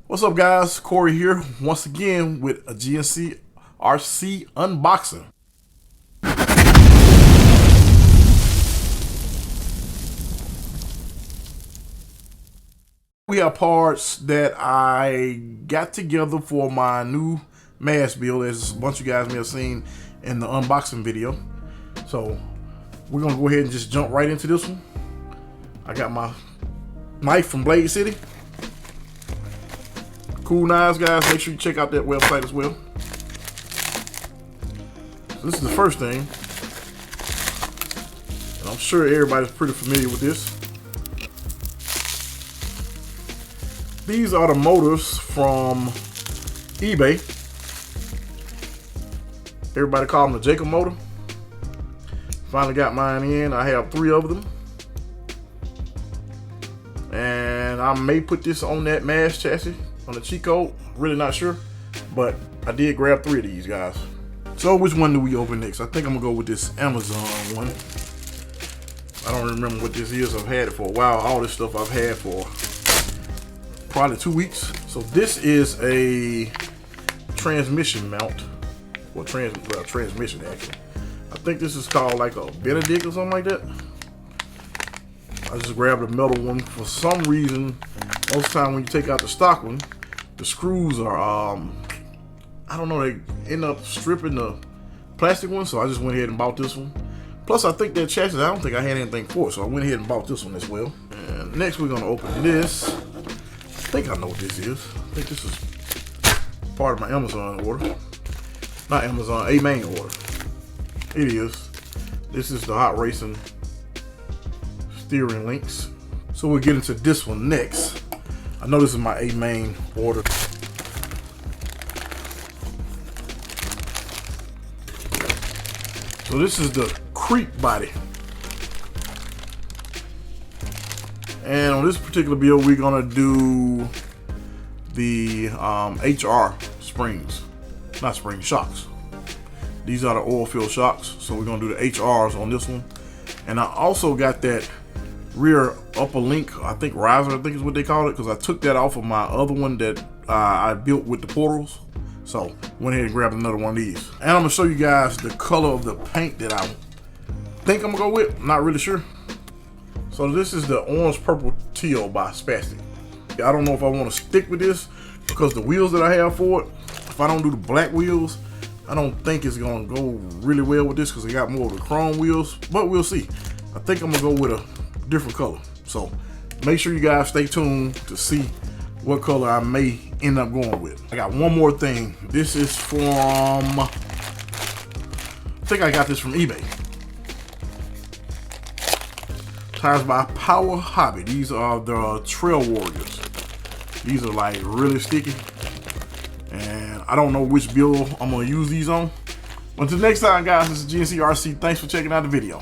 What's up, guys? Corey here once again with a GNCRC unboxing. We have parts that I got together for my new Mazz build, as a bunch of you guys may have seen in the unboxing video. So we're gonna go ahead and just jump right into this one. I got my knife from Blade City. Cool knives, guys. Make sure you check out that website as well. So this is the first thing, and I'm sure everybody's pretty familiar with this. These are the motors from eBay. Everybody call them the Jacob motor. Finally got mine in. I have 3 of them. And I may put this on that Mazz chassis on the cheat code. Really not sure. But I did grab 3 of these, guys. So which one do we open next? I think I'm gonna go with this Amazon one. I don't remember what this is. I've had it for a while. All this stuff I've had for probably 2 weeks. So this is a transmission mount. Well, transmission actually. I think this is called like a Benedict or something like that. I just grabbed a metal one. For some reason, most of the time when you take out the stock one, the screws are, I don't know, they end up stripping the plastic one, so I just went ahead and bought this one. Plus, I think that chassis, I don't think I had anything for it, so I went ahead and bought this one as well. And next we're gonna open this. I think I know what this is. I think this is part of my Amazon order. Not Amazon, Amain order. It is. This is the hot racing steering links. So we'll get into this one next. I know this is my Amain order. So this is the creep body. And on this particular build, we're gonna do the HR springs. Not springs, shocks. These are the oil filled shocks. So we're gonna do the HRs on this one. And I also got that rear upper link, I think riser, I think is what they call it, because I took that off of my other one that I built with the portals. So went ahead and grabbed another one of these. And I'm gonna show you guys the color of the paint that I think I'm gonna go with. I'm not really sure. So this is the orange purple teal by Spastic. I don't know if I want to stick with this because the wheels that I have for it, if I don't do the black wheels, I don't think it's gonna go really well with this because I got more of the chrome wheels, but we'll see. I think I'm gonna go with a different color. So make sure you guys stay tuned to see what color I may end up going with. I got one more thing. This is from, I think I got this from eBay. Tires by powerhobby. These are the Trail Warriors. These are like really sticky. And I don't know which build I'm gonna use these on. Until next time, guys, this is GNCRC. Thanks for checking out the video.